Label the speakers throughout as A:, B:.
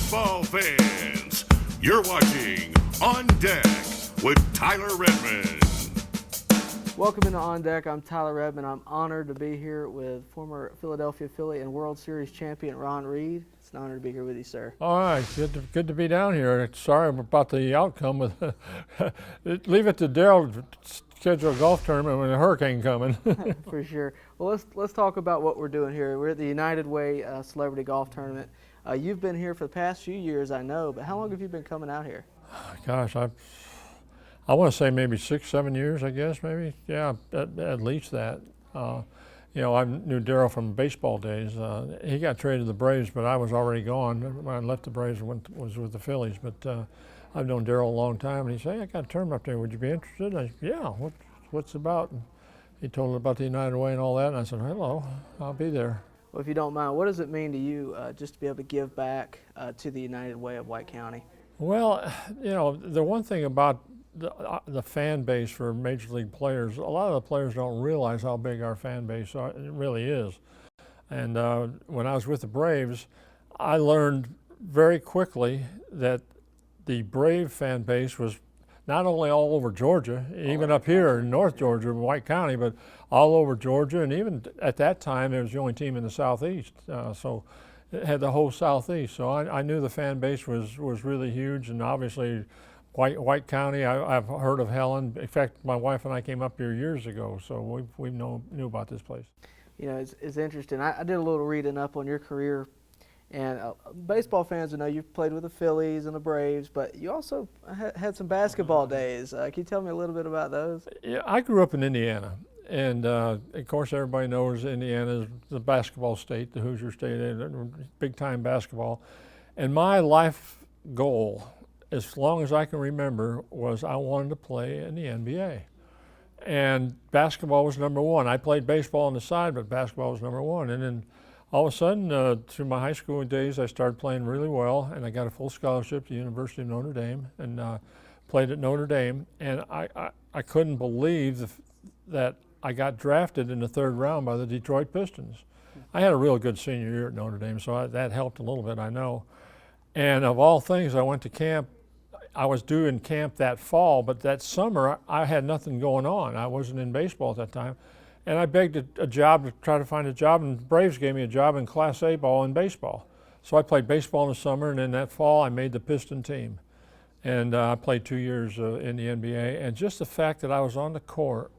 A: baseball fans. You're watching On Deck with Tyler Redmond.
B: Welcome into On Deck. I'm Tyler Redmond. I'm honored to be here with former Philadelphia Philly and World Series champion Ron Reed. It's an honor to be here with you, sir.
C: All right, good to be down here. Sorry about the outcome. Leave it to Daryl to schedule a golf tournament when a hurricane coming.
B: For sure. Well, let's talk about what we're doing here. We're at the United Way Celebrity Golf Tournament. You've been here for the past few years, I know, but how long have you been coming out here?
C: Gosh, I want to say maybe 6-7 years, I guess, maybe. Yeah, at least that. You know, I knew Daryl from baseball days. He got traded to the Braves, but I was already gone. When I left the Braves, was with the Phillies. But I've known Daryl a long time, and he said, "Hey, I got a tournament up there. Would you be interested?" I said, "Yeah. What's it about?" And he told me about the United Way and all that, and I said, "Hello, I'll be there."
B: Well, if you don't mind, what does it mean to you just to be able to give back to the United Way of White County?
C: Well, you know, the one thing about the fan base for Major League players, a lot of the players don't realize how big our fan base really is. And when I was with the Braves, I learned very quickly that the Brave fan base was not only all over Georgia, even up here in North Georgia, White County, but all over Georgia, and even at that time, it was the only team in the Southeast. So it had the whole Southeast. So I knew the fan base was really huge, and obviously White County, I've heard of Helen. In fact, my wife and I came up here years ago, so we knew about this place.
B: You know, it's interesting. I did a little reading up on your career, and baseball fans will know you've played with the Phillies and the Braves, but you also had some basketball days. Can you tell me a little bit about those?
C: Yeah, I grew up in Indiana, and of course everybody knows Indiana is the basketball state, the Hoosier State, big time basketball. And my life goal, as long as I can remember, was I wanted to play in the NBA. And basketball was number one. I played baseball on the side, but basketball was number one. And then all of a sudden, through my high school days, I started playing really well, and I got a full scholarship to the University of Notre Dame, and played at Notre Dame. And I couldn't believe that I got drafted in the third round by the Detroit Pistons. I had a real good senior year at Notre Dame, so that helped a little bit, I know. And of all things, I went to camp. I was doing camp that fall, but that summer I had nothing going on. I wasn't in baseball at that time. And I begged a job to try to find a job, and the Braves gave me a job in Class A ball in baseball. So I played baseball in the summer, and then that fall I made the Piston team. And I played 2 years in the NBA. And just the fact that I was on the court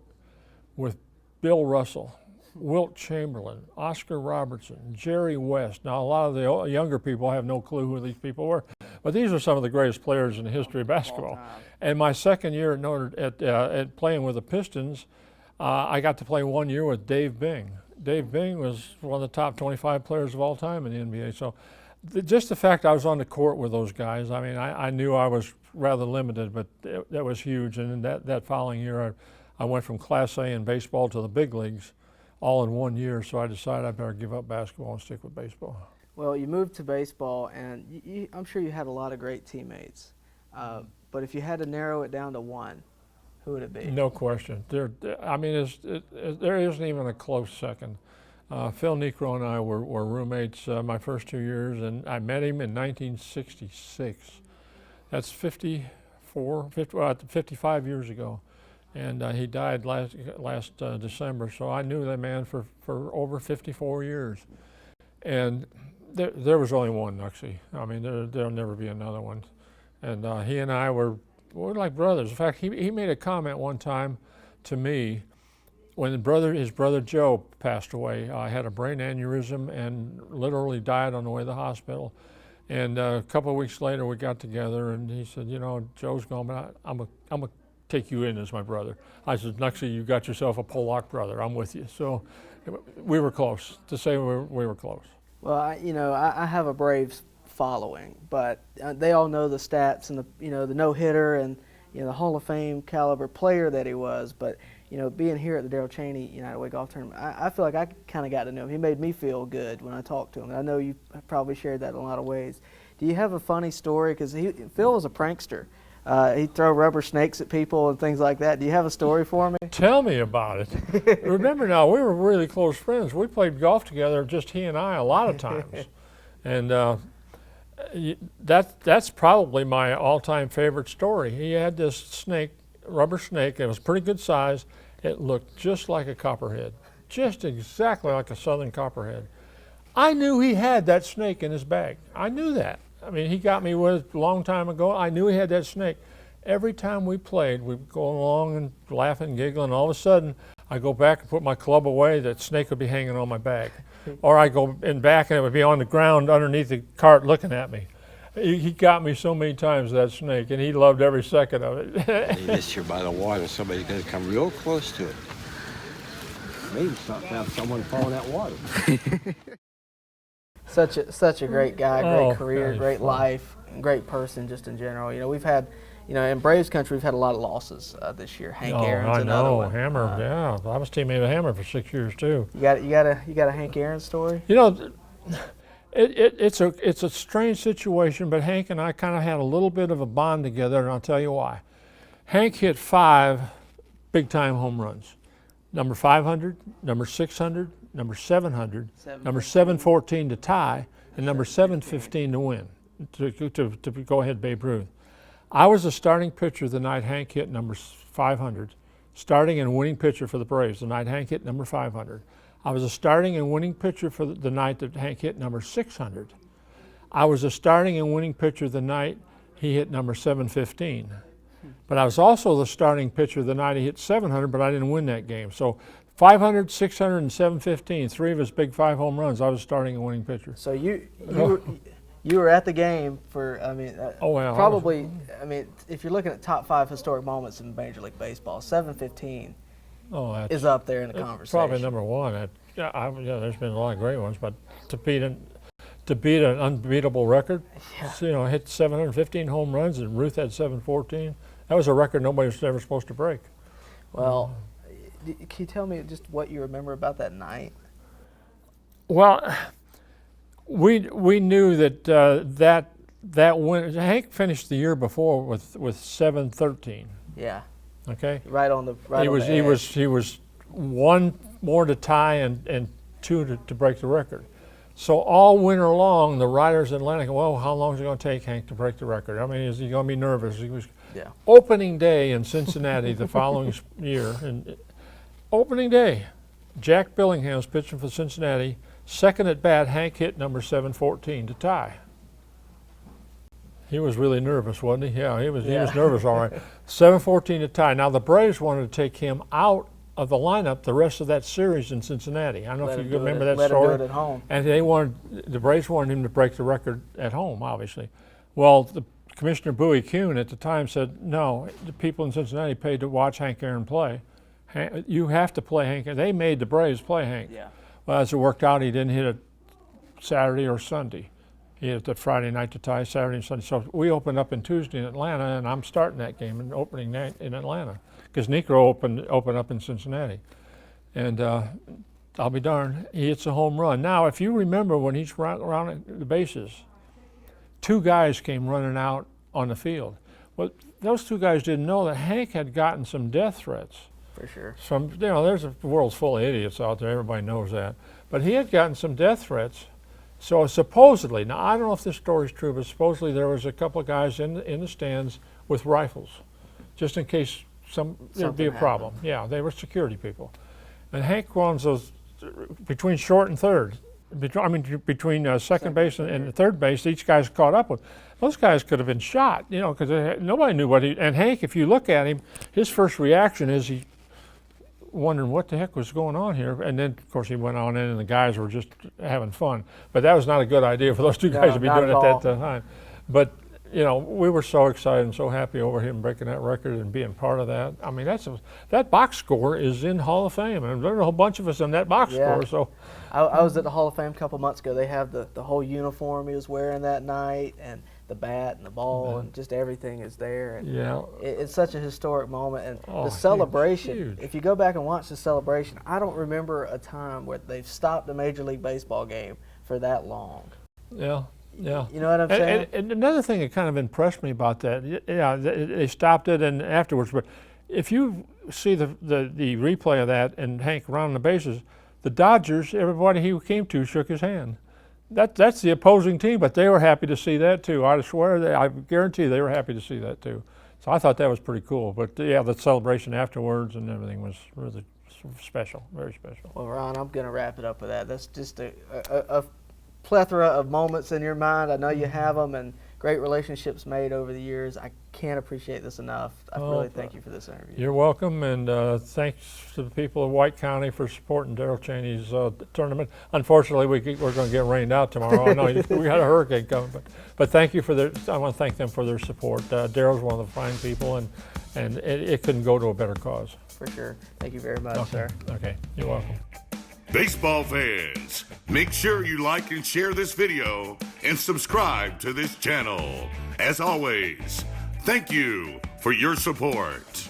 C: with Bill Russell, Wilt Chamberlain, Oscar Robertson, Jerry West. Now, a lot of the younger people have no clue who these people were, but these are some of the greatest players in the history of basketball. And my second year at playing with the Pistons, I got to play 1 year with Dave Bing. Dave Bing was one of the top 25 players of all time in the NBA. So just the fact I was on the court with those guys, I mean, I knew I was rather limited, but that was huge. And that following year, I went from Class A in baseball to the big leagues all in 1 year. So I decided I better give up basketball and stick with baseball.
B: Well, you moved to baseball, and I'm sure you had a lot of great teammates. But if you had to narrow it down to one, who would it be?
C: No question. There isn't even a close second. Phil Niekro and I were roommates my first 2 years, and I met him in 1966. That's 55 years ago. And he died last December, so I knew that man for over 54 years. And there was only one Nuxie. I mean, there'll never be another one. And he and I were like brothers. In fact, he made a comment one time to me when his brother Joe passed away. I had a brain aneurysm and literally died on the way to the hospital. And a couple of weeks later, we got together, and he said, "You know, Joe's gone, but I'm a take you in as my brother." I said, "Nuxie, you got yourself a Polak brother. I'm with you." So we were close. To say we were close.
B: Well, I have a Braves following, but they all know the stats and the no-hitter and the Hall of Fame caliber player that he was. But being here at the Darrell Chaney United Way Golf Tournament, I feel like I kind of got to know him. He made me feel good when I talked to him. And I know you probably shared that in a lot of ways. Do you have a funny story? Because Phil was a prankster. He'd throw rubber snakes at people and things like that. Do you have a story for me?
C: Tell me about it. Remember now, we were really close friends. We played golf together, just he and I, a lot of times. And That's probably my all-time favorite story. He had this snake, rubber snake. It was pretty good size. It looked just like a copperhead, just exactly like a southern copperhead. I knew he had that snake in his bag. I knew that. I mean, he got me with it a long time ago. I knew he had that snake. Every time we played, we'd go along and laughing, giggling. All of a sudden, I go back and put my club away. That snake would be hanging on my bag. Or I go in back and it would be on the ground underneath the cart looking at me. He got me so many times, that snake, and he loved every second of it.
D: You just here by the water, somebody's going to come real close to it. Maybe have someone fall in that water.
B: Such a great guy, great career,
C: God,
B: great
C: fun.
B: life, great person just in general. You know, we've had, you know, in Braves country, we've had a lot of losses this year. Hank Aaron's
C: I
B: another
C: know,
B: one.
C: Hammer. Yeah, I was teammate with Hammer for 6 years too.
B: You got a Hank Aaron story?
C: You know, it's a strange situation, but Hank and I kind of had a little bit of a bond together, and I'll tell you why. Hank hit 5 big-time home runs. Number 500, number 600, number 700, number 714 to tie, and number 715 to win, to go ahead Babe Ruth. I was the starting pitcher the night Hank hit number 500, starting and winning pitcher for the Braves the night Hank hit number 500. I was a starting and winning pitcher for the night that Hank hit number 600. I was a starting and winning pitcher the night he hit number 715. But I was also the starting pitcher the night he hit 700, but I didn't win that game. So 500, 600, and 715, 3 of his big 5 home runs, I was starting and winning pitcher.
B: So you were at the game for, I mean, probably, I mean, if you're looking at top 5 historic moments in Major League Baseball, 715 is up there in the conversation.
C: Probably number 1. There's been a lot of great ones, but to beat an unbeatable record, you know, hit 715 home runs, and Ruth had 714. That was a record nobody was ever supposed to break.
B: Well, can you tell me just what you remember about that night?
C: Well, we knew that that win. Hank finished the year before with 713.
B: Yeah.
C: Okay.
B: Right on the
C: He was 1 more to tie and 2 to break the record. So all winter long, the writers in Atlanta go, well, how long is it going to take Hank to break the record? I mean, is he going to be nervous? He was opening day in Cincinnati the following year. And opening day, Jack Billingham's pitching for Cincinnati. Second at bat, Hank hit number 714 to tie. He was really nervous, wasn't he? Yeah, he was nervous, all right. 714 to tie. Now, the Braves wanted to take him out of the lineup the rest of that series in Cincinnati. I don't know if you remember that story.
B: Let him do it at home.
C: And the Braves wanted him to break the record at home, obviously. Well, the Commissioner Bowie Kuhn at the time said, no, the people in Cincinnati paid to watch Hank Aaron play. You have to play Hank. They made the Braves play Hank.
B: Yeah.
C: Well, as it worked out, he didn't hit it Saturday or Sunday. He hit it Friday night to tie, Saturday and Sunday. So we opened up in Tuesday in Atlanta, and I'm starting that game in opening night in Atlanta, because Niekro opened up in Cincinnati. And I'll be darned, he hits a home run. Now, if you remember when he's around the bases, 2 guys came running out on the field. Well, those 2 guys didn't know that Hank had gotten some death threats.
B: For sure.
C: There's a world full of idiots out there, everybody knows that. But he had gotten some death threats. So supposedly, now I don't know if this story's true, but supposedly there was a couple of guys in the stands with rifles, just in case there'd be a problem. Yeah, they were security people. And Hank runs those between short and third. Between second base and third base, each guy's caught up with. Those guys could have been shot, you know, because nobody knew what and Hank, if you look at him, his first reaction is he wondering what the heck was going on here. And then, of course, he went on in and the guys were just having fun. But that was not a good idea for those 2 guys to be doing at that time. But, you know, we were so excited and so happy over him breaking that record and being part of that. I mean, that box score is in Hall of Fame. And there's a whole bunch of us in that box score. So
B: I was at the Hall of Fame a couple months ago. They have the whole uniform he was wearing that night, and the bat and the ball and just everything is there. And it's such a historic moment. And the celebration, huge. If you go back and watch the celebration, I don't remember a time where they've stopped a Major League Baseball game for that long.
C: Yeah. Yeah.
B: You know what I'm saying?
C: And another thing that kind of impressed me about that, they stopped it and afterwards, but if you see the replay of that and Hank running the bases, the Dodgers, everybody he came to shook his hand. That's the opposing team, but they were happy to see that too. I swear, I guarantee they were happy to see that too. So I thought that was pretty cool. But yeah, the celebration afterwards and everything was really special, very special.
B: Well, Ron, I'm going to wrap it up with that. That's just a plethora of moments in your mind. I know you have them, and great relationships made over the years. I can't appreciate this enough. I really thank you for this interview.
C: You're welcome, and thanks to the people of White County for supporting Daryl Cheney's tournament. Unfortunately, we're going to get rained out tomorrow. I know we had a hurricane coming, but thank you for I want to thank them for their support. Daryl's one of the fine people, and it couldn't go to a better cause.
B: For sure. Thank you very much, sir.
C: Okay, you're welcome.
A: Baseball fans, make sure you like and share this video and subscribe to this channel. As always, thank you for your support.